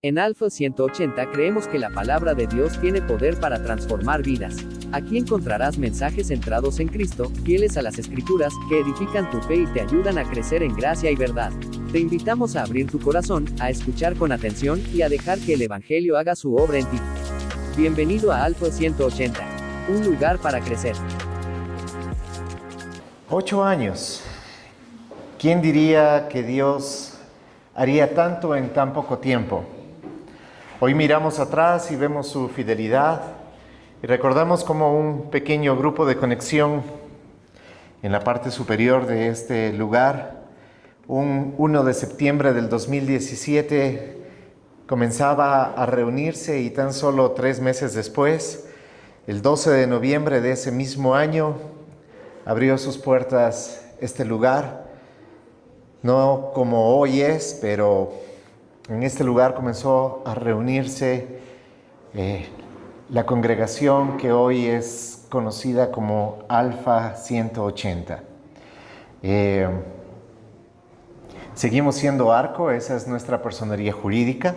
En Alfa 180 creemos que la palabra de Dios tiene poder para transformar vidas. Aquí encontrarás mensajes centrados en Cristo, fieles a las Escrituras, que edifican tu fe y te ayudan a crecer en gracia y verdad. Te invitamos a abrir tu corazón, a escuchar con atención y a dejar que el Evangelio haga su obra en ti. Bienvenido a Alfa 180, un lugar para crecer. 8 años. ¿Quién diría que Dios haría tanto en tan poco tiempo? Hoy miramos atrás y vemos su fidelidad y recordamos como un pequeño grupo de conexión en la parte superior de este lugar, un 1 de septiembre del 2017 comenzaba a reunirse y tan solo 3 meses después, el 12 de noviembre de ese mismo año, abrió sus puertas este lugar, no como hoy es, pero en este lugar comenzó a reunirse la congregación que hoy es conocida como Alfa 180. Seguimos siendo Arco, esa es nuestra personería jurídica,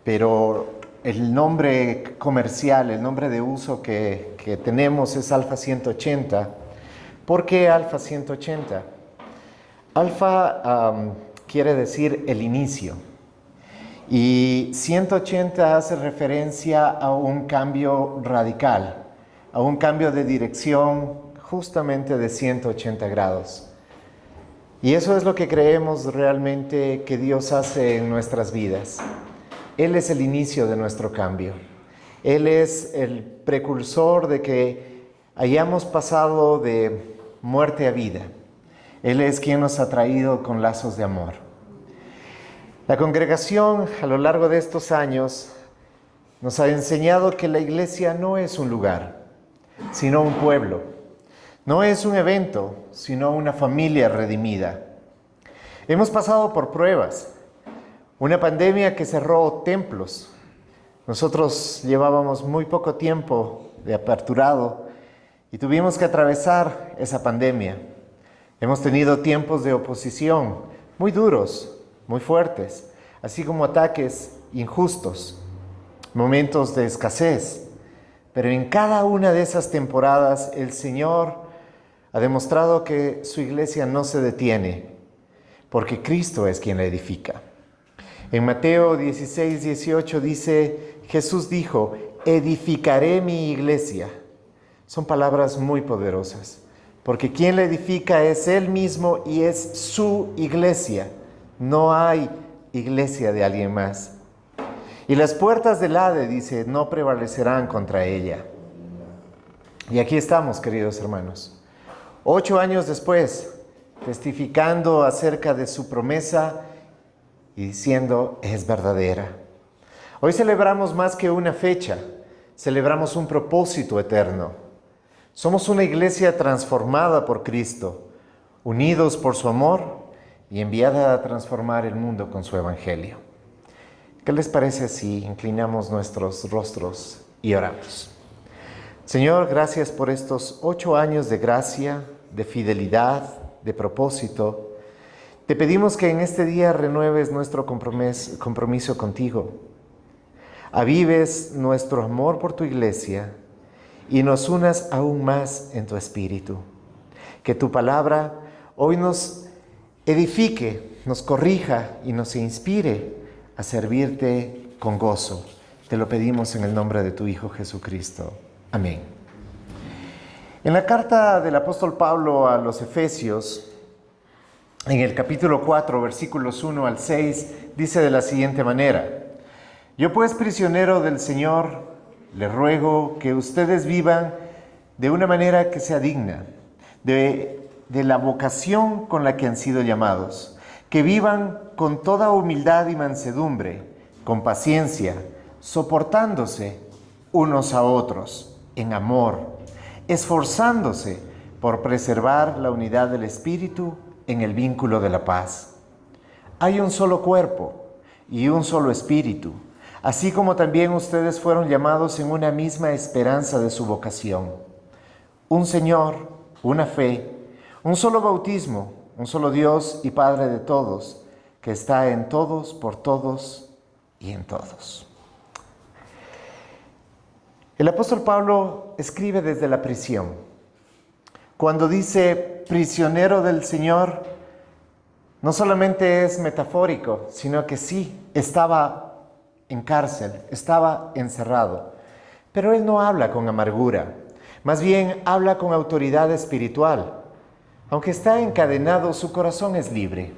pero el nombre comercial, el nombre de uso que tenemos es Alfa 180. ¿Por qué Alfa 180? Alfa quiere decir el inicio. Y 180 hace referencia a un cambio radical, a un cambio de dirección justamente de 180 grados. Y eso es lo que creemos realmente que Dios hace en nuestras vidas. Él es el inicio de nuestro cambio. Él es el precursor de que hayamos pasado de muerte a vida. Él es quien nos ha traído con lazos de amor. La congregación a lo largo de estos años nos ha enseñado que la iglesia no es un lugar, sino un pueblo. No es un evento, sino una familia redimida. Hemos pasado por pruebas, una pandemia que cerró templos. Nosotros llevábamos muy poco tiempo de aperturado y tuvimos que atravesar esa pandemia. Hemos tenido tiempos de oposición muy duros, muy fuertes, así como ataques injustos, momentos de escasez. Pero en cada una de esas temporadas el Señor ha demostrado que su iglesia no se detiene, porque Cristo es quien la edifica. En Mateo 16, 18 dice, Jesús dijo, edificaré mi iglesia. Son palabras muy poderosas. Porque quien la edifica es Él mismo y es su iglesia. No hay iglesia de alguien más. Y las puertas del Hades, dice, no prevalecerán contra ella. Y aquí estamos, queridos hermanos. 8 años después, testificando acerca de su promesa y diciendo, es verdadera. Hoy celebramos más que una fecha, celebramos un propósito eterno. Somos una iglesia transformada por Cristo, unidos por su amor y enviada a transformar el mundo con su evangelio. ¿Qué les parece si inclinamos nuestros rostros y oramos? Señor, gracias por estos 8 años de gracia, de fidelidad, de propósito. Te pedimos que en este día renueves nuestro compromiso contigo. Avives nuestro amor por tu iglesia y nos unas aún más en tu espíritu. Que tu palabra hoy nos edifique, nos corrija y nos inspire a servirte con gozo. Te lo pedimos en el nombre de tu Hijo Jesucristo. Amén. En la carta del apóstol Pablo a los Efesios, en el capítulo 4, versículos 1 al 6, dice de la siguiente manera: Yo pues, prisionero del Señor, les ruego que ustedes vivan de una manera que sea digna de la vocación con la que han sido llamados, que vivan con toda humildad y mansedumbre, con paciencia, soportándose unos a otros en amor, esforzándose por preservar la unidad del Espíritu en el vínculo de la paz. Hay un solo cuerpo y un solo Espíritu, así como también ustedes fueron llamados en una misma esperanza de su vocación. Un Señor, una fe, un solo bautismo, un solo Dios y Padre de todos, que está en todos, por todos y en todos. El apóstol Pablo escribe desde la prisión. Cuando dice prisionero del Señor, no solamente es metafórico, sino que sí, estaba en cárcel, estaba encerrado. Pero él no habla con amargura, más bien habla con autoridad espiritual. Aunque está encadenado, su corazón es libre.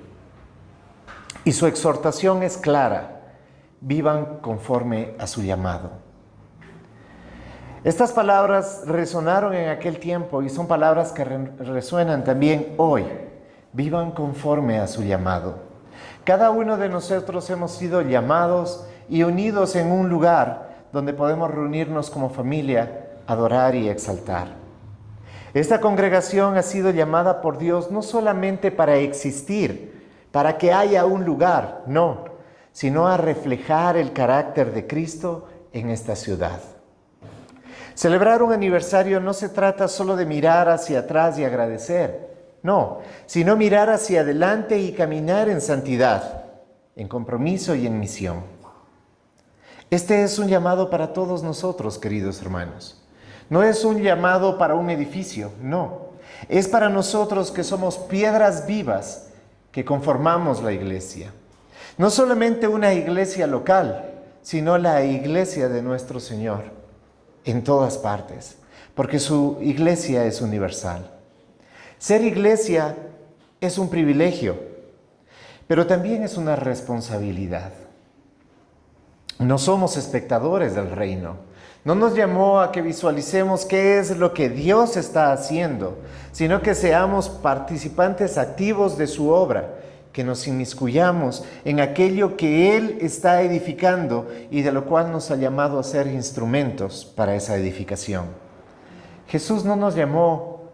Y su exhortación es clara: vivan conforme a su llamado. Estas palabras resonaron en aquel tiempo y son palabras que resuenan también hoy. Vivan conforme a su llamado. Cada uno de nosotros hemos sido llamados y unidos en un lugar donde podemos reunirnos como familia, adorar y exaltar. Esta congregación ha sido llamada por Dios no solamente para existir, para que haya un lugar, no, sino a reflejar el carácter de Cristo en esta ciudad. Celebrar un aniversario no se trata solo de mirar hacia atrás y agradecer, no, sino mirar hacia adelante y caminar en santidad, en compromiso y en misión. Este es un llamado para todos nosotros, queridos hermanos. No es un llamado para un edificio, no. Es para nosotros que somos piedras vivas que conformamos la iglesia. No solamente una iglesia local, sino la iglesia de nuestro Señor en todas partes, porque su iglesia es universal. Ser iglesia es un privilegio, pero también es una responsabilidad. No somos espectadores del reino. No nos llamó a que visualicemos qué es lo que Dios está haciendo, sino que seamos participantes activos de su obra, que nos inmiscuyamos en aquello que Él está edificando y de lo cual nos ha llamado a ser instrumentos para esa edificación. Jesús no nos llamó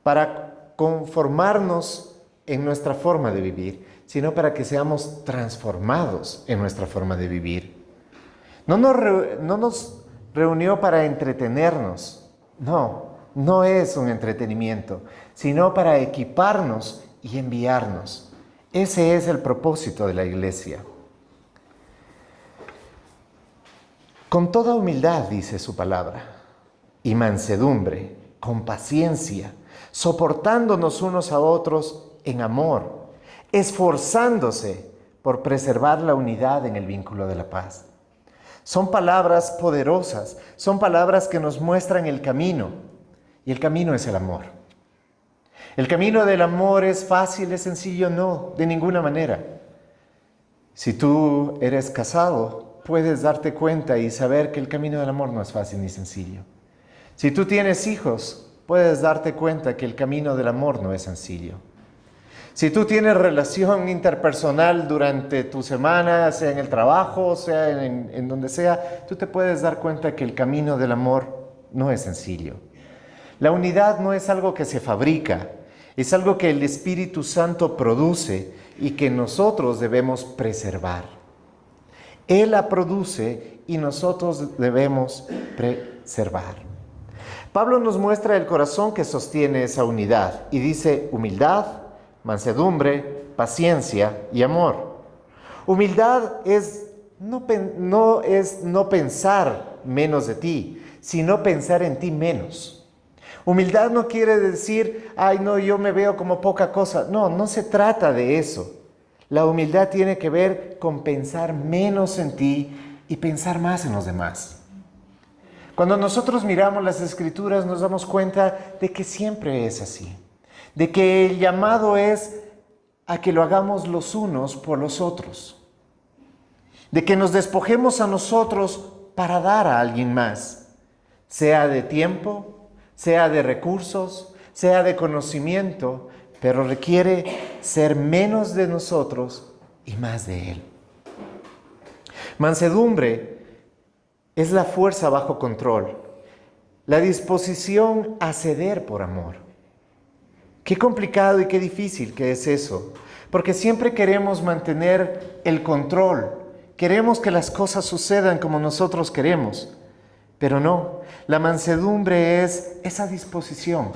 para conformarnos en nuestra forma de vivir, sino para que seamos transformados en nuestra forma de vivir. No nos reunió para entretenernos, no es un entretenimiento, sino para equiparnos y enviarnos. Ese es el propósito de la iglesia. Con toda humildad, dice su palabra, y mansedumbre, con paciencia, soportándonos unos a otros en amor, esforzándose por preservar la unidad en el vínculo de la paz. Son palabras poderosas, son palabras que nos muestran el camino, y el camino es el amor. ¿El camino del amor es fácil, es sencillo? No, de ninguna manera. Si tú eres casado, puedes darte cuenta y saber que el camino del amor no es fácil ni sencillo. Si tú tienes hijos, puedes darte cuenta que el camino del amor no es sencillo. Si tú tienes relación interpersonal durante tu semana, sea en el trabajo, sea en donde sea, tú te puedes dar cuenta que el camino del amor no es sencillo. La unidad no es algo que se fabrica, es algo que el Espíritu Santo produce y que nosotros debemos preservar. Él la produce y nosotros debemos preservar. Pablo nos muestra el corazón que sostiene esa unidad y dice humildad, mansedumbre, paciencia y amor. Humildad no es no pensar menos de ti, sino pensar en ti menos. Humildad no quiere decir, ay no, yo me veo como poca cosa. No se trata de eso. La humildad tiene que ver con pensar menos en ti y pensar más en los demás. Cuando nosotros miramos las Escrituras nos damos cuenta de que siempre es así. De que el llamado es a que lo hagamos los unos por los otros. De que nos despojemos a nosotros para dar a alguien más. Sea de tiempo, sea de recursos, sea de conocimiento, pero requiere ser menos de nosotros y más de Él. Mansedumbre es la fuerza bajo control, la disposición a ceder por amor. Qué complicado y qué difícil que es eso, porque siempre queremos mantener el control, queremos que las cosas sucedan como nosotros queremos, pero no, la mansedumbre es esa disposición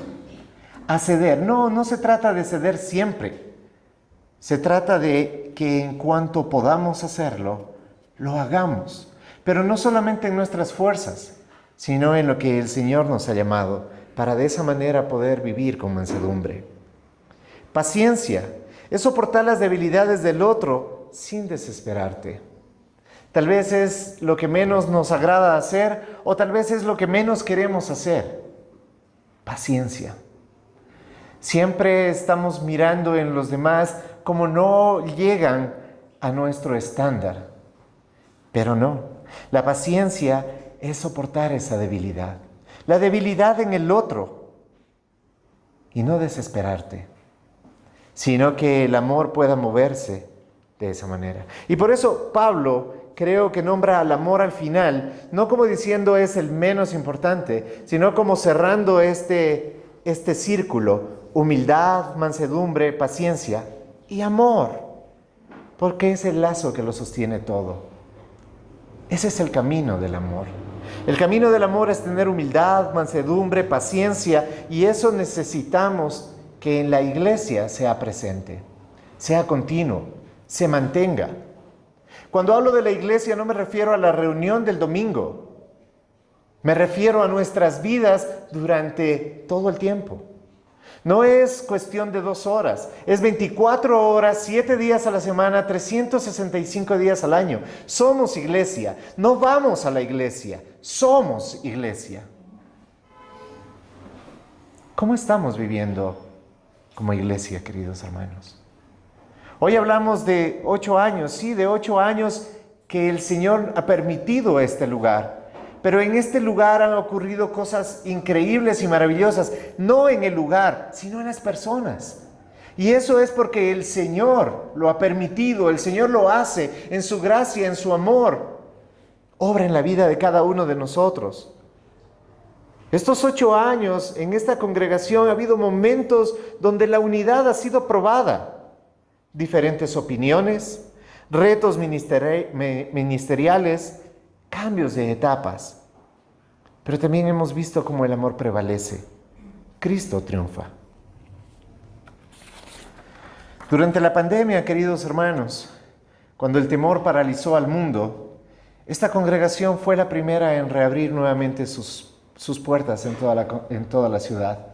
a ceder. No se trata de ceder siempre, Se trata de que en cuanto podamos hacerlo, lo hagamos. Pero no solamente en nuestras fuerzas, sino en lo que el Señor nos ha llamado, para de esa manera poder vivir con mansedumbre. Paciencia es soportar las debilidades del otro sin desesperarte. Tal vez es lo que menos nos agrada hacer o tal vez es lo que menos queremos hacer. Paciencia. Siempre estamos mirando en los demás como no llegan a nuestro estándar. Pero no, la paciencia es soportar esa debilidad. La debilidad en el otro. Y no desesperarte, sino que el amor pueda moverse de esa manera. Y por eso Pablo creo que nombra al amor al final, no como diciendo es el menos importante, sino como cerrando este círculo: humildad, mansedumbre, paciencia y amor, porque es el lazo que lo sostiene todo. Ese es el camino del amor. El camino del amor es tener humildad, mansedumbre, paciencia, y eso necesitamos que en la iglesia sea presente, sea continuo, se mantenga. Cuando hablo de la iglesia no me refiero a la reunión del domingo, me refiero a nuestras vidas durante todo el tiempo. No es cuestión de 2 horas, es 24 horas, 7 días a la semana, 365 días al año. Somos iglesia, no vamos a la iglesia, somos iglesia. ¿Cómo estamos viviendo como iglesia, queridos hermanos? Hoy hablamos de 8 años, sí, de 8 años que el Señor ha permitido este lugar. Pero en este lugar han ocurrido cosas increíbles y maravillosas, no en el lugar, sino en las personas. Y eso es porque el Señor lo ha permitido, el Señor lo hace en su gracia, en su amor. Obra en la vida de cada uno de nosotros. Estos 8 años en esta congregación ha habido momentos donde la unidad ha sido probada. Diferentes opiniones, retos ministeriales, cambios de etapas. Pero también hemos visto cómo el amor prevalece. Cristo triunfa. Durante la pandemia, queridos hermanos, cuando el temor paralizó al mundo, esta congregación fue la primera en reabrir nuevamente sus puertas en toda la ciudad.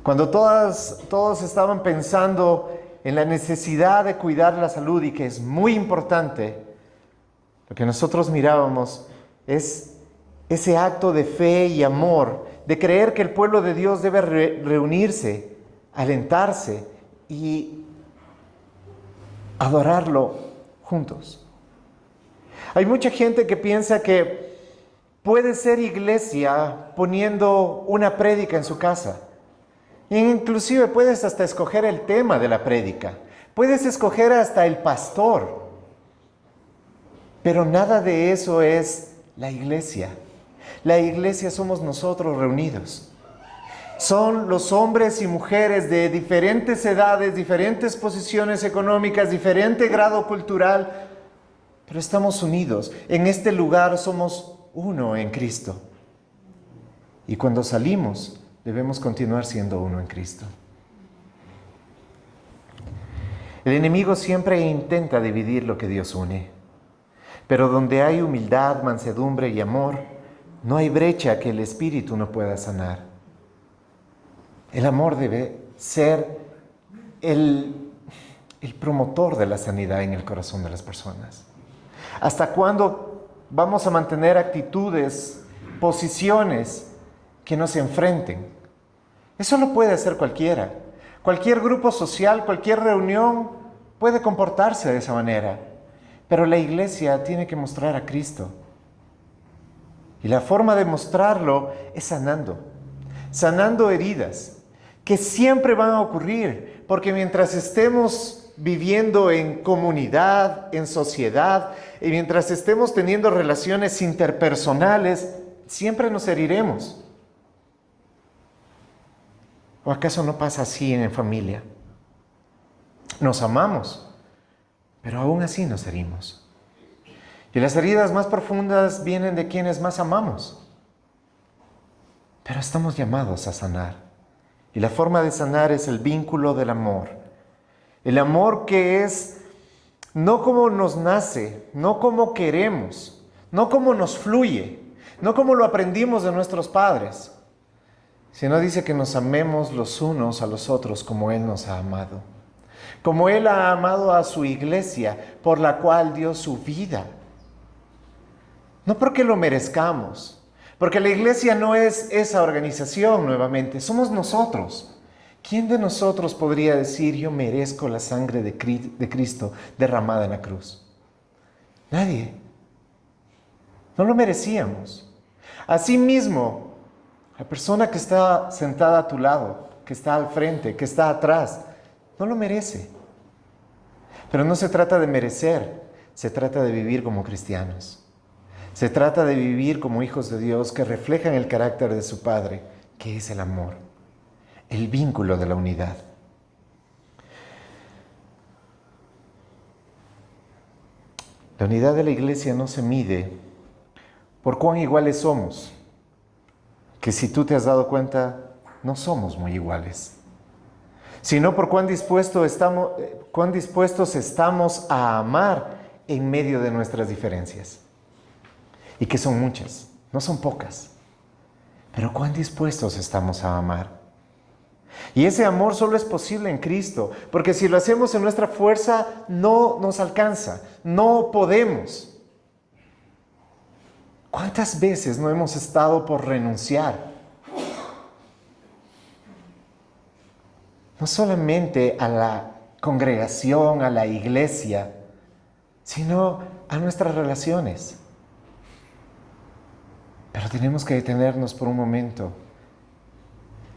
Cuando todos estaban pensando en la necesidad de cuidar la salud y que es muy importante, lo que nosotros mirábamos es ese acto de fe y amor, de creer que el pueblo de Dios debe reunirse, alentarse y adorarlo juntos. Hay mucha gente que piensa que puede ser iglesia poniendo una prédica en su casa. E inclusive puedes hasta escoger el tema de la prédica. Puedes escoger hasta el pastor. Pero nada de eso es la iglesia. La iglesia somos nosotros reunidos. Son los hombres y mujeres de diferentes edades, diferentes posiciones económicas, diferente grado cultural, pero estamos unidos. En este lugar somos uno en Cristo. Y cuando salimos, debemos continuar siendo uno en Cristo. El enemigo siempre intenta dividir lo que Dios une. Pero donde hay humildad, mansedumbre y amor, no hay brecha que el Espíritu no pueda sanar. El amor debe ser el promotor de la sanidad en el corazón de las personas. ¿Hasta cuándo vamos a mantener actitudes, posiciones que nos enfrenten? Eso lo puede hacer cualquiera. Cualquier grupo social, cualquier reunión puede comportarse de esa manera. Pero la iglesia tiene que mostrar a Cristo. Y la forma de mostrarlo es sanando heridas que siempre van a ocurrir, porque mientras estemos viviendo en comunidad, en sociedad, y mientras estemos teniendo relaciones interpersonales, siempre nos heriremos. ¿O acaso no pasa así en familia? Nos amamos, pero aún así nos herimos. Y las heridas más profundas vienen de quienes más amamos. Pero estamos llamados a sanar. Y la forma de sanar es el vínculo del amor. El amor que es no como nos nace, no como queremos, no como nos fluye, no como lo aprendimos de nuestros padres, sino dice que nos amemos los unos a los otros como Él nos ha amado. Como Él ha amado a su iglesia, por la cual dio su vida. No porque lo merezcamos, porque la iglesia no es esa organización nuevamente, somos nosotros. ¿Quién de nosotros podría decir, yo merezco la sangre de Cristo derramada en la cruz? Nadie. No lo merecíamos. Asimismo, la persona que está sentada a tu lado, que está al frente, que está atrás, no lo merece. Pero no se trata de merecer, se trata de vivir como cristianos. Se trata de vivir como hijos de Dios que reflejan el carácter de su Padre, que es el amor, el vínculo de la unidad. La unidad de la iglesia no se mide por cuán iguales somos, que si tú te has dado cuenta, no somos muy iguales, sino por cuán dispuestos estamos a amar en medio de nuestras diferencias. Y que son muchas, no son pocas, pero cuán dispuestos estamos a amar. Y ese amor solo es posible en Cristo, porque si lo hacemos en nuestra fuerza, no nos alcanza, no podemos. ¿Cuántas veces no hemos estado por renunciar? No solamente a la congregación, a la iglesia, sino a nuestras relaciones. Pero tenemos que detenernos por un momento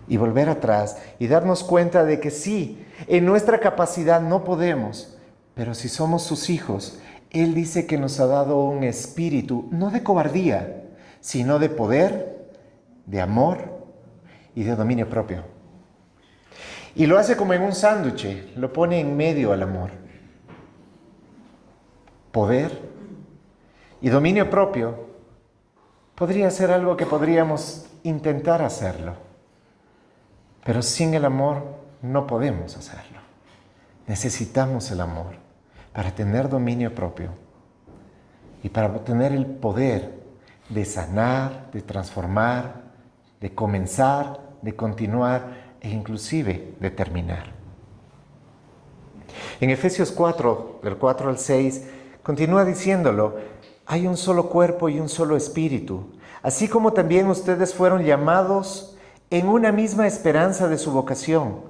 y volver atrás y darnos cuenta de que sí, en nuestra capacidad no podemos, pero si somos sus hijos, Él dice que nos ha dado un espíritu, no de cobardía, sino de poder, de amor y de dominio propio. Y lo hace como en un sándwich, lo pone en medio al amor. Poder y dominio propio podría ser algo que podríamos intentar hacerlo, pero sin el amor no podemos hacerlo. Necesitamos el amor para tener dominio propio y para tener el poder de sanar, de transformar, de comenzar, de continuar e inclusive de terminar. En Efesios 4, del 4 al 6, continúa diciéndolo: hay un solo cuerpo y un solo espíritu, así como también ustedes fueron llamados en una misma esperanza de su vocación.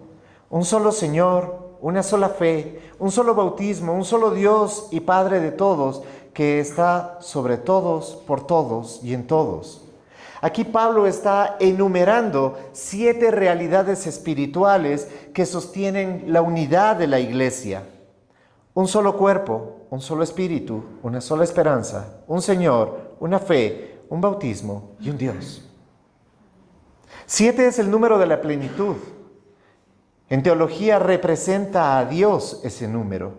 Un solo Señor, una sola fe, un solo bautismo, un solo Dios y Padre de todos, que está sobre todos, por todos y en todos. Aquí Pablo está enumerando 7 realidades espirituales que sostienen la unidad de la iglesia. Un solo cuerpo, un solo espíritu, una sola esperanza, un Señor, una fe, un bautismo y un Dios. 7 es el número de la plenitud. En teología representa a Dios ese número,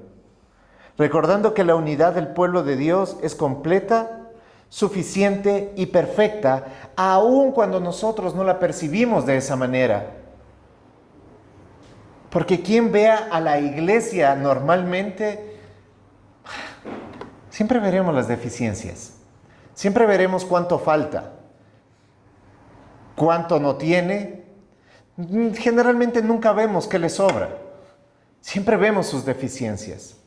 recordando que la unidad del pueblo de Dios es completa, suficiente y perfecta, aun cuando nosotros no la percibimos de esa manera. Porque quien vea a la iglesia normalmente, siempre veremos las deficiencias, siempre veremos cuánto falta, cuánto no tiene. Generalmente nunca vemos qué le sobra, siempre vemos sus deficiencias,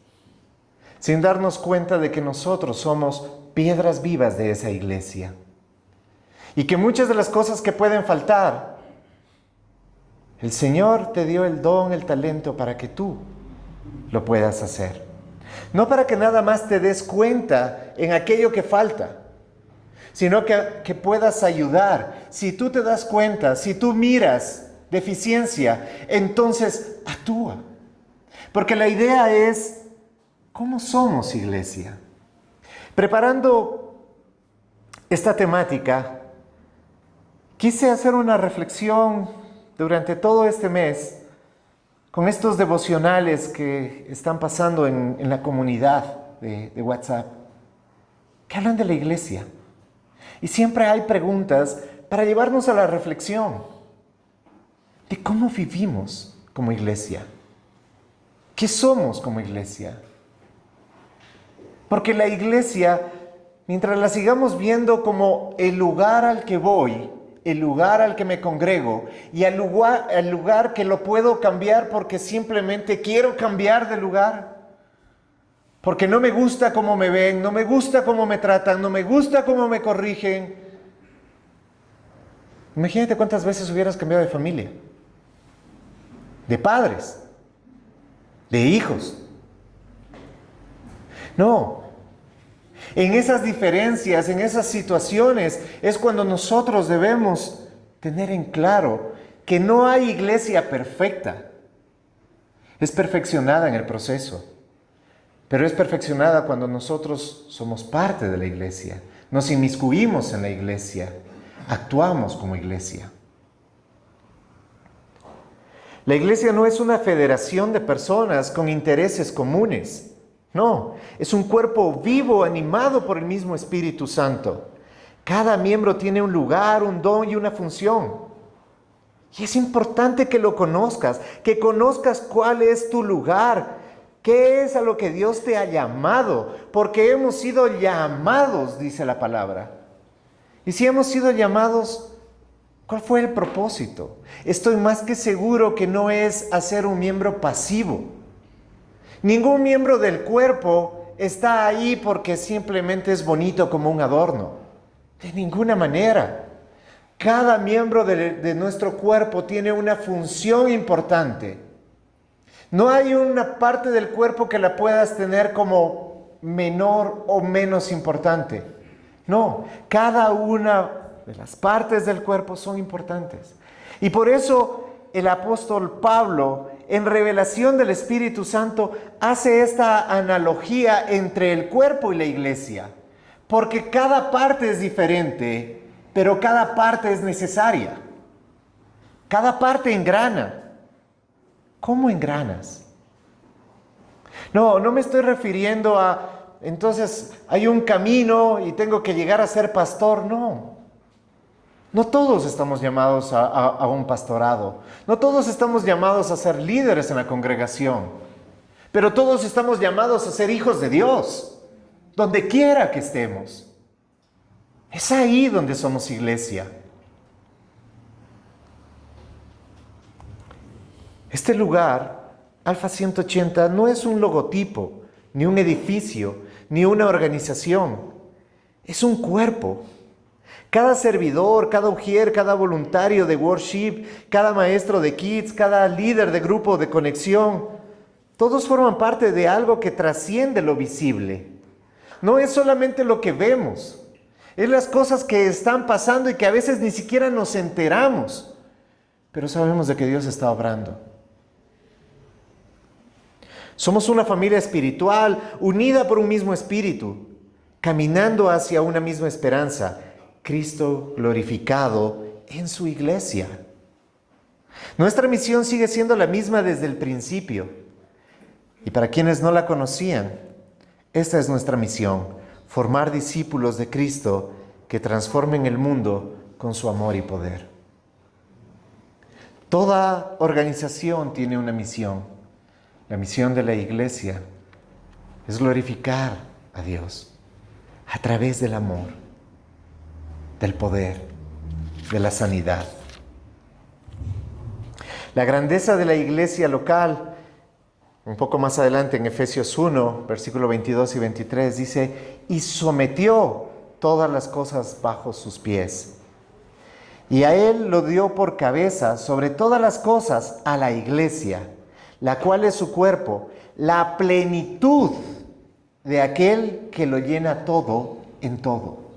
sin darnos cuenta de que nosotros somos piedras vivas de esa iglesia y que muchas de las cosas que pueden faltar, el Señor te dio el don, el talento para que tú lo puedas hacer. No para que nada más te des cuenta en aquello que falta, sino que puedas ayudar. Si tú te das cuenta, si tú miras deficiencia, entonces actúa. Porque la idea es, ¿cómo somos iglesia? Preparando esta temática, quise hacer una reflexión durante todo este mes con estos devocionales que están pasando en la comunidad de WhatsApp, que hablan de la iglesia. Y siempre hay preguntas para llevarnos a la reflexión de cómo vivimos como iglesia. ¿Qué somos como iglesia? Porque la iglesia, mientras la sigamos viendo como el lugar al que voy, el lugar al que me congrego y el lugar que lo puedo cambiar porque simplemente quiero cambiar de lugar, porque no me gusta cómo me ven, no me gusta cómo me tratan, no me gusta cómo me corrigen. Imagínate cuántas veces hubieras cambiado de familia, de padres, de hijos. No. En esas diferencias, en esas situaciones, es cuando nosotros debemos tener en claro que no hay iglesia perfecta. Es perfeccionada en el proceso, pero es perfeccionada cuando nosotros somos parte de la iglesia, nos inmiscuimos en la iglesia, actuamos como iglesia. La iglesia no es una federación de personas con intereses comunes. No, es un cuerpo vivo, animado por el mismo Espíritu Santo. Cada miembro tiene un lugar, un don y una función. Y es importante que lo conozcas, que conozcas cuál es tu lugar, qué es a lo que Dios te ha llamado, porque hemos sido llamados, dice la palabra. Y si hemos sido llamados, ¿cuál fue el propósito? Estoy más que seguro que no es hacer un miembro pasivo. Ningún miembro del cuerpo está ahí porque simplemente es bonito como un adorno. De ninguna manera. Cada miembro de nuestro cuerpo tiene una función importante. No hay una parte del cuerpo que la puedas tener como menor o menos importante. No, cada una de las partes del cuerpo son importantes. Y por eso el apóstol Pablo, en revelación del Espíritu Santo, hace esta analogía entre el cuerpo y la iglesia. Porque cada parte es diferente, pero cada parte es necesaria. Cada parte engrana. ¿Cómo engranas? No me estoy refiriendo a, entonces hay un camino y tengo que llegar a ser pastor. No todos estamos llamados a un pastorado. No todos estamos llamados a ser líderes en la congregación. Pero todos estamos llamados a ser hijos de Dios, donde quiera que estemos. Es ahí donde somos iglesia. Este lugar, Alfa 180, no es un logotipo, ni un edificio, ni una organización. Es un cuerpo. Cada servidor, cada ujier, cada voluntario de worship, cada maestro de kids, cada líder de grupo de conexión, todos forman parte de algo que trasciende lo visible. No es solamente lo que vemos, es las cosas que están pasando y que a veces ni siquiera nos enteramos, pero sabemos de que Dios está obrando. Somos una familia espiritual, unida por un mismo espíritu, caminando hacia una misma esperanza. Cristo glorificado en su iglesia. Nuestra misión sigue siendo la misma desde el principio. Y para quienes no la conocían, esta es nuestra misión: formar discípulos de Cristo que transformen el mundo con su amor y poder. Toda organización tiene una misión. La misión de la iglesia es glorificar a Dios a través del amor, del poder, de la sanidad. La grandeza de la iglesia local, un poco más adelante en Efesios 1, versículo 22 y 23, dice: y sometió todas las cosas bajo sus pies. Y a él lo dio por cabeza sobre todas las cosas a la iglesia, la cual es su cuerpo, la plenitud de aquel que lo llena todo en todo.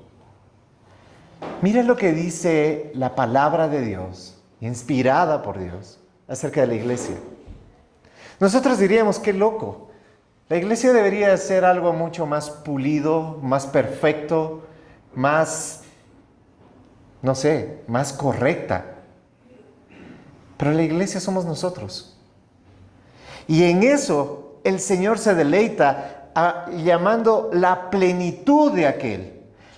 Mira lo que dice la palabra de Dios, inspirada por Dios, acerca de la iglesia. Nosotros diríamos: qué loco. La iglesia debería ser algo mucho más pulido, más perfecto, más, más correcta. Pero la iglesia somos nosotros. Y en eso el Señor se deleita llamando la plenitud de aquel.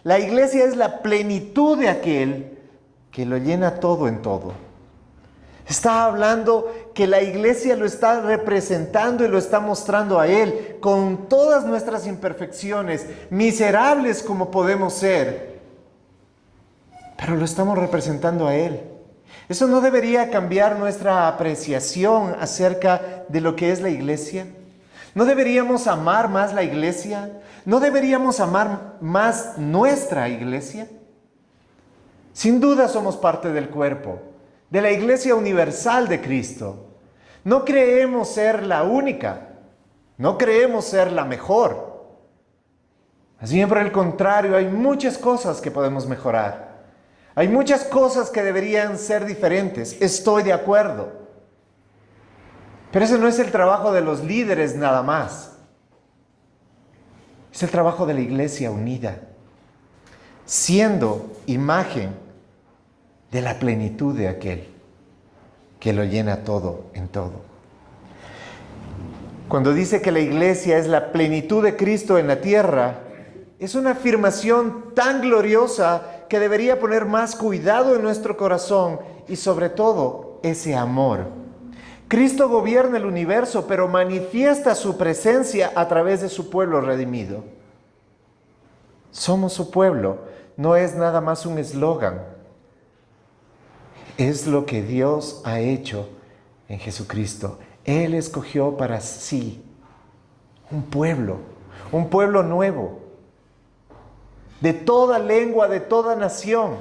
La iglesia es la plenitud de aquel que lo llena todo en todo. Está hablando que la iglesia lo está representando y lo está mostrando a Él, con todas nuestras imperfecciones, miserables como podemos ser, pero lo estamos representando a Él. ¿Eso no debería cambiar nuestra apreciación acerca de lo que es la iglesia? ¿No deberíamos amar más la iglesia? ¿No deberíamos amar más nuestra iglesia? Sin duda somos parte del cuerpo, de la iglesia universal de Cristo. No creemos ser la única, no creemos ser la mejor. Más bien por el contrario, hay muchas cosas que podemos mejorar. Hay muchas cosas que deberían ser diferentes, estoy de acuerdo. Pero ese no es el trabajo de los líderes nada más. Es el trabajo de la iglesia unida, siendo imagen de la plenitud de aquel que lo llena todo en todo. Cuando dice que la iglesia es la plenitud de Cristo en la tierra, es una afirmación tan gloriosa que debería poner más cuidado en nuestro corazón y sobre todo ese amor. Cristo gobierna el universo, pero manifiesta su presencia a través de su pueblo redimido. Somos su pueblo, no es nada más un eslogan. Es lo que Dios ha hecho en Jesucristo. Él escogió para sí un pueblo nuevo, de toda lengua, de toda nación,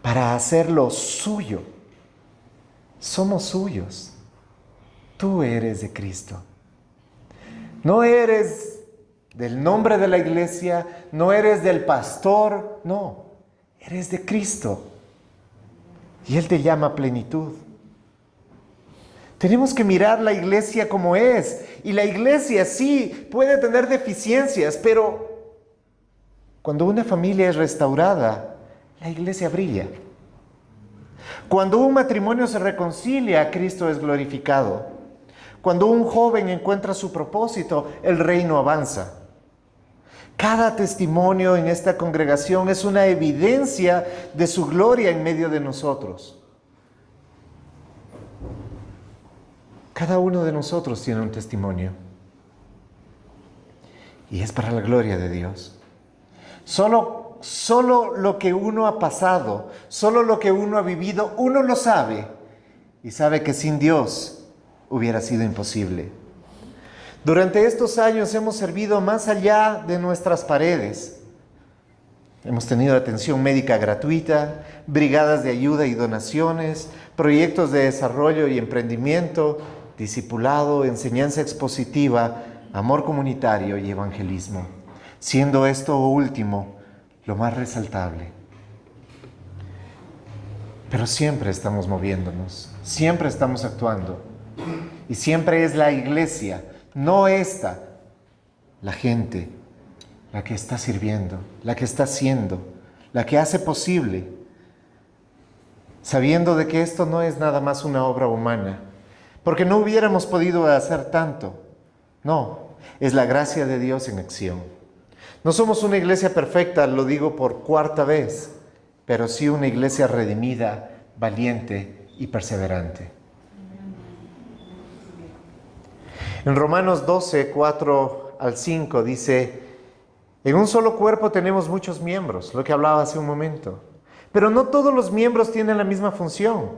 para hacerlo suyo. Somos suyos. Tú eres de Cristo. No eres del nombre de la iglesia, no eres del pastor, no, eres de Cristo. Y Él te llama plenitud. Tenemos que mirar la iglesia como es. Y la iglesia sí puede tener deficiencias, pero cuando una familia es restaurada, la iglesia brilla. Cuando un matrimonio se reconcilia, Cristo es glorificado. Cuando un joven encuentra su propósito, el reino avanza. Cada testimonio en esta congregación es una evidencia de su gloria en medio de nosotros. Cada uno de nosotros tiene un testimonio. Y es para la gloria de Dios. Solo lo que uno ha pasado, solo lo que uno ha vivido, uno lo sabe. Y sabe que sin Dios hubiera sido imposible. Durante estos años hemos servido más allá de nuestras paredes. Hemos tenido atención médica gratuita, brigadas de ayuda y donaciones, proyectos de desarrollo y emprendimiento, discipulado, enseñanza expositiva, amor comunitario y evangelismo, siendo esto último lo más resaltable. Pero siempre estamos moviéndonos, siempre estamos actuando, y siempre es la iglesia, no esta, la gente, la que está sirviendo, la que está haciendo, la que hace posible, sabiendo de que esto no es nada más una obra humana, porque no hubiéramos podido hacer tanto. No, es la gracia de Dios en acción. No somos una iglesia perfecta, lo digo por cuarta vez, pero sí una iglesia redimida, valiente y perseverante. En Romanos 12, 4 al 5 dice: en un solo cuerpo tenemos muchos miembros, lo que hablaba hace un momento, pero no todos los miembros tienen la misma función.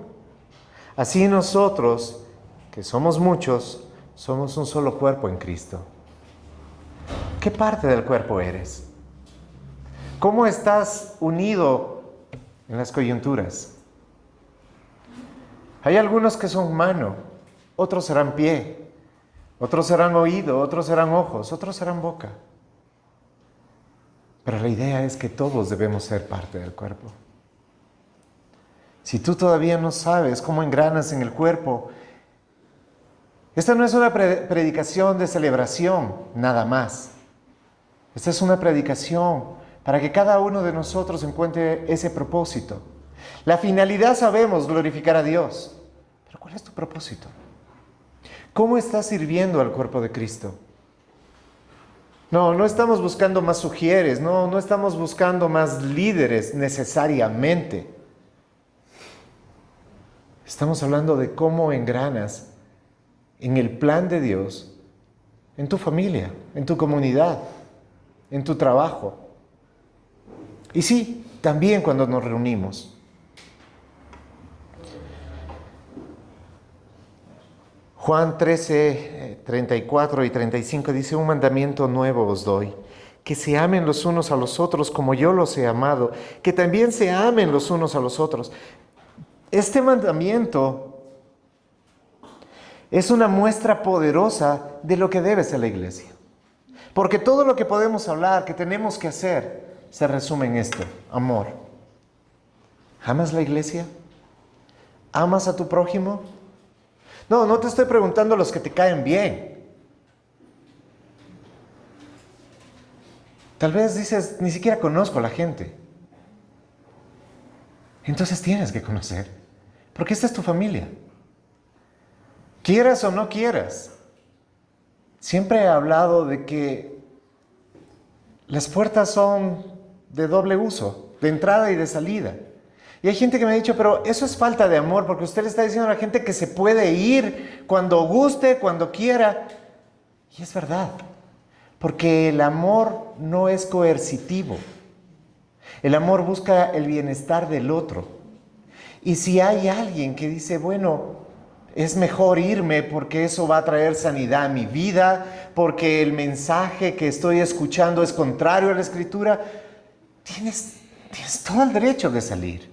Así nosotros, que somos muchos, somos un solo cuerpo en Cristo. ¿Qué parte del cuerpo eres? ¿Cómo estás unido en las coyunturas? Hay algunos que son mano, otros serán pie, otros serán oído, otros serán ojos, otros serán boca. Pero la idea es que todos debemos ser parte del cuerpo. Si tú todavía no sabes cómo engranas en el cuerpo, esta no es una predicación de celebración, nada más. Esta es una predicación para que cada uno de nosotros encuentre ese propósito. La finalidad sabemos, glorificar a Dios. Pero ¿cuál es tu propósito? ¿Cómo estás sirviendo al cuerpo de Cristo? No estamos buscando más sugieres, no estamos buscando más líderes necesariamente. Estamos hablando de cómo engranas en el plan de Dios, en tu familia, en tu comunidad, en tu trabajo. Y sí, también cuando nos reunimos. Juan 13, 34 y 35 dice: un mandamiento nuevo os doy, que se amen los unos a los otros como yo los he amado, que también se amen los unos a los otros. Este mandamiento es una muestra poderosa de lo que debe ser la iglesia. Porque todo lo que podemos hablar, que tenemos que hacer, se resume en esto: amor. ¿Amas la iglesia? ¿Amas a tu prójimo? No te estoy preguntando los que te caen bien. Tal vez dices, ni siquiera conozco a la gente. Entonces tienes que conocer, porque esta es tu familia. Quieras o no quieras. Siempre he hablado de que las puertas son de doble uso, de entrada y de salida. Y hay gente que me ha dicho, pero eso es falta de amor, porque usted le está diciendo a la gente que se puede ir cuando guste, cuando quiera. Y es verdad, porque el amor no es coercitivo. El amor busca el bienestar del otro. Y si hay alguien que dice, bueno, es mejor irme porque eso va a traer sanidad a mi vida, porque el mensaje que estoy escuchando es contrario a la Escritura, tienes todo el derecho de salir.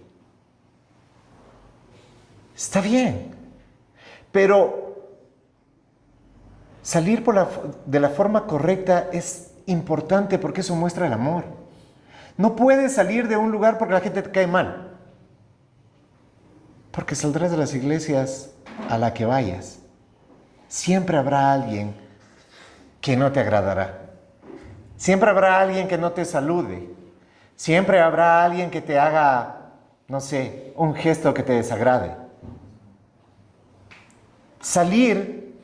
Está bien, pero salir de la forma correcta es importante porque eso muestra el amor. No puedes salir de un lugar porque la gente te cae mal, porque saldrás de las iglesias a la que vayas. Siempre habrá alguien que no te agradará. Siempre habrá alguien que no te salude. Siempre habrá alguien que te haga, no sé, un gesto que te desagrade. Salir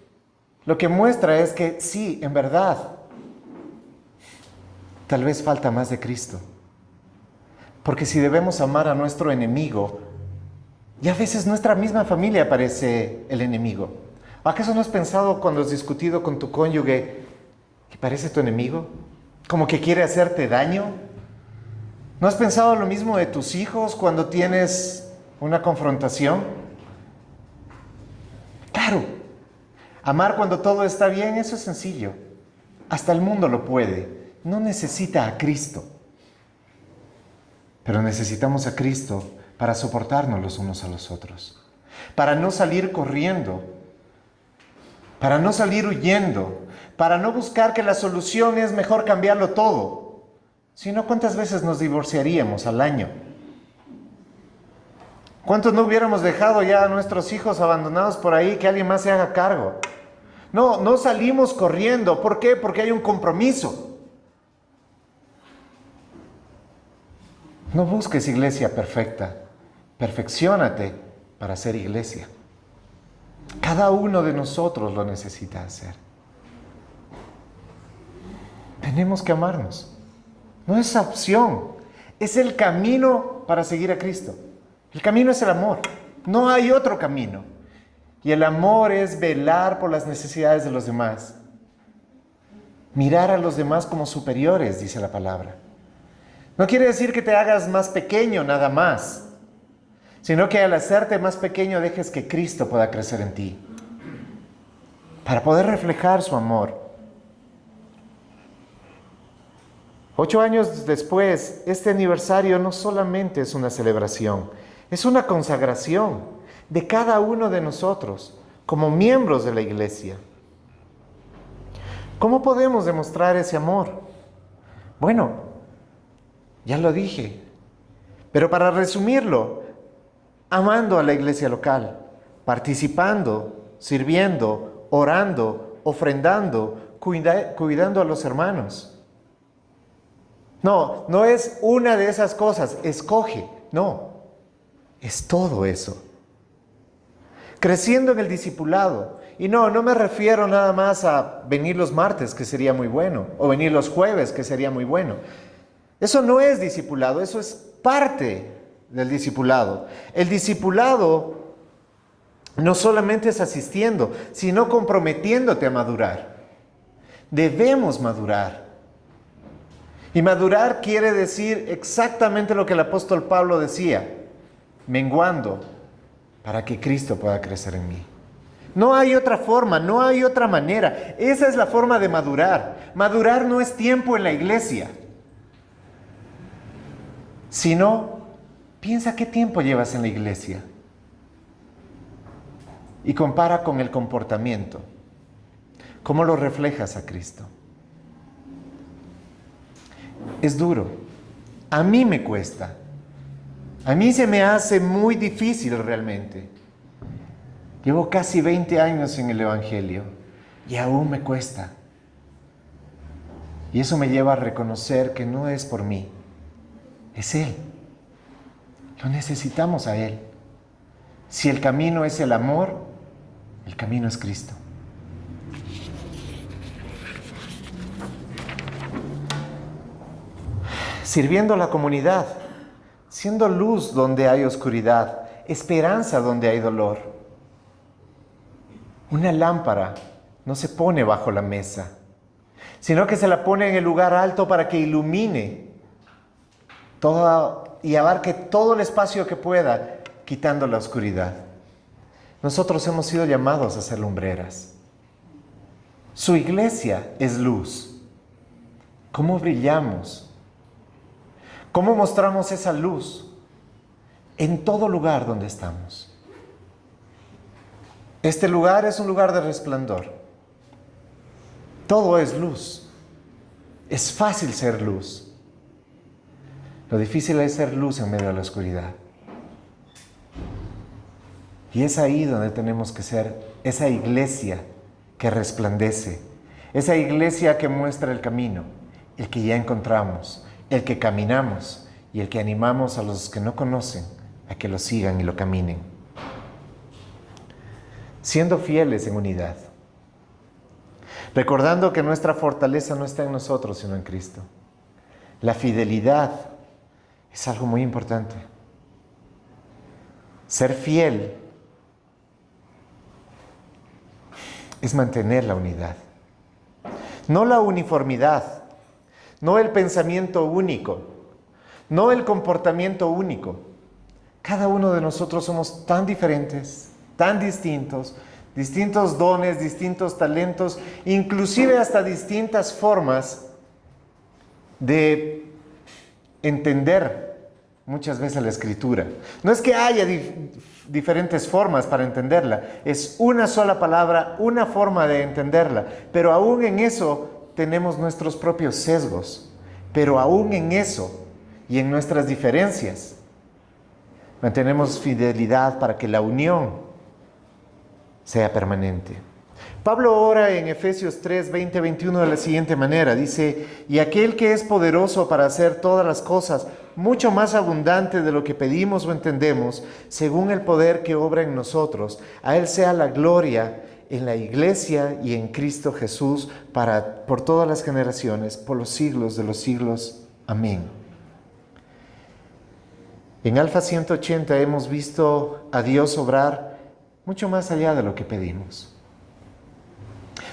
lo que muestra es que sí, en verdad, tal vez falta más de Cristo. Porque si debemos amar a nuestro enemigo, y a veces nuestra misma familia parece el enemigo. ¿Acaso no has pensado cuando has discutido con tu cónyuge que parece tu enemigo? ¿Como que quiere hacerte daño? ¿No has pensado lo mismo de tus hijos cuando tienes una confrontación? Claro, amar cuando todo está bien, eso es sencillo. Hasta el mundo lo puede. No necesita a Cristo. Pero necesitamos a Cristo para soportarnos los unos a los otros. Para no salir corriendo. Para no salir huyendo. Para no buscar que la solución es mejor cambiarlo todo. Si no, ¿cuántas veces nos divorciaríamos al año? ¿Cuántos no hubiéramos dejado ya a nuestros hijos abandonados por ahí, que alguien más se haga cargo? No salimos corriendo. ¿Por qué? Porque hay un compromiso. No busques iglesia perfecta. Perfecciónate para ser iglesia. Cada uno de nosotros lo necesita hacer. Tenemos que amarnos. No es opción. Es el camino para seguir a Cristo. El camino es el amor. No hay otro camino. Y el amor es velar por las necesidades de los demás. Mirar a los demás como superiores, dice la palabra. No quiere decir que te hagas más pequeño nada más, sino que al hacerte más pequeño dejes que Cristo pueda crecer en ti, para poder reflejar su amor. 8 años después, este aniversario no solamente es una celebración, es una consagración de cada uno de nosotros como miembros de la iglesia. ¿Cómo podemos demostrar ese amor? Bueno, ya lo dije, pero para resumirlo, amando a la iglesia local, participando, sirviendo, orando, ofrendando, cuidando a los hermanos. No es una de esas cosas, escoge, no, es todo eso. Creciendo en el discipulado. Y no me refiero nada más a venir los martes, que sería muy bueno, o venir los jueves, que sería muy bueno. Eso no es discipulado, eso es parte del discipulado. El discipulado No solamente es asistiendo, sino comprometiéndote a madurar. Debemos madurar. Y madurar quiere decir exactamente lo que el apóstol Pablo decía, menguando para que Cristo pueda crecer en mí. No hay otra forma, no hay otra manera. Esa es la forma de madurar. Madurar no es tiempo en la iglesia, sino piensa qué tiempo llevas en la iglesia y compara con el comportamiento. ¿Cómo lo reflejas a Cristo? Es duro. A mí me cuesta. A mí se me hace muy difícil realmente. Llevo casi 20 años en el Evangelio y aún me cuesta. Y eso me lleva a reconocer que no es por mí, es Él. Lo necesitamos a Él. Si el camino es el amor, el camino es Cristo. Sirviendo a la comunidad, siendo luz donde hay oscuridad, esperanza donde hay dolor. Una lámpara no se pone bajo la mesa, sino que se la pone en el lugar alto para que ilumine y abarque todo el espacio que pueda, quitando la oscuridad. Nosotros hemos sido llamados a ser lumbreras. Su iglesia es luz. ¿Cómo brillamos? ¿Cómo mostramos esa luz? En todo lugar donde estamos. Este lugar es un lugar de resplandor. Todo es luz. Es fácil ser luz. Lo difícil es ser luz en medio de la oscuridad. Y es ahí donde tenemos que ser esa iglesia que resplandece, esa iglesia que muestra el camino, el que ya encontramos, el que caminamos y el que animamos a los que no conocen a que lo sigan y lo caminen. Siendo fieles en unidad, recordando que nuestra fortaleza no está en nosotros, sino en Cristo. La fidelidad es algo muy importante. Ser fiel es mantener la unidad, no la uniformidad, no el pensamiento único, no el comportamiento único. Cada uno de nosotros somos tan diferentes, tan distintos, distintos dones, distintos talentos, inclusive hasta distintas formas de entender muchas veces la Escritura. No es que haya diferentes formas para entenderla, es una sola palabra, una forma de entenderla, pero aún en eso tenemos nuestros propios sesgos, pero aún en eso y en nuestras diferencias mantenemos fidelidad para que la unión sea permanente. Pablo ora en Efesios 3, 20, 21 de la siguiente manera. Dice, y aquel que es poderoso para hacer todas las cosas, mucho más abundante de lo que pedimos o entendemos, según el poder que obra en nosotros, a Él sea la gloria en la iglesia y en Cristo Jesús por todas las generaciones, por los siglos de los siglos. Amén. En Alfa 180 hemos visto a Dios obrar mucho más allá de lo que pedimos.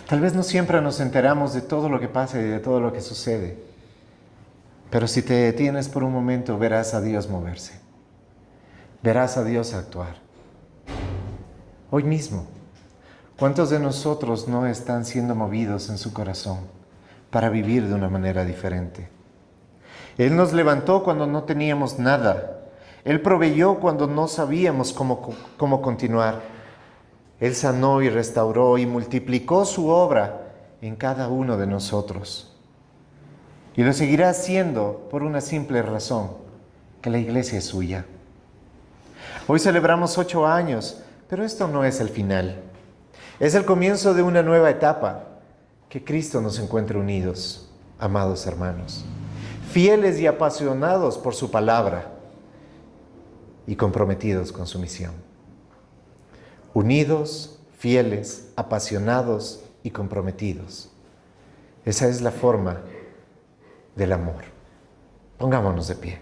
Tal vez no siempre nos enteramos de todo lo que pasa y de todo lo que sucede, pero si te detienes por un momento verás a Dios moverse, verás a Dios actuar. Hoy mismo, ¿cuántos de nosotros no están siendo movidos en su corazón para vivir de una manera diferente? Él nos levantó cuando no teníamos nada. Él proveyó cuando no sabíamos cómo continuar. Él sanó y restauró y multiplicó su obra en cada uno de nosotros. Y lo seguirá haciendo por una simple razón, que la iglesia es suya. Hoy celebramos 8 años, pero esto no es el final. Es el comienzo de una nueva etapa, que Cristo nos encuentre unidos, amados hermanos, fieles y apasionados por su palabra y comprometidos con su misión. Unidos, fieles, apasionados y comprometidos. Esa es la forma del amor. Pongámonos de pie.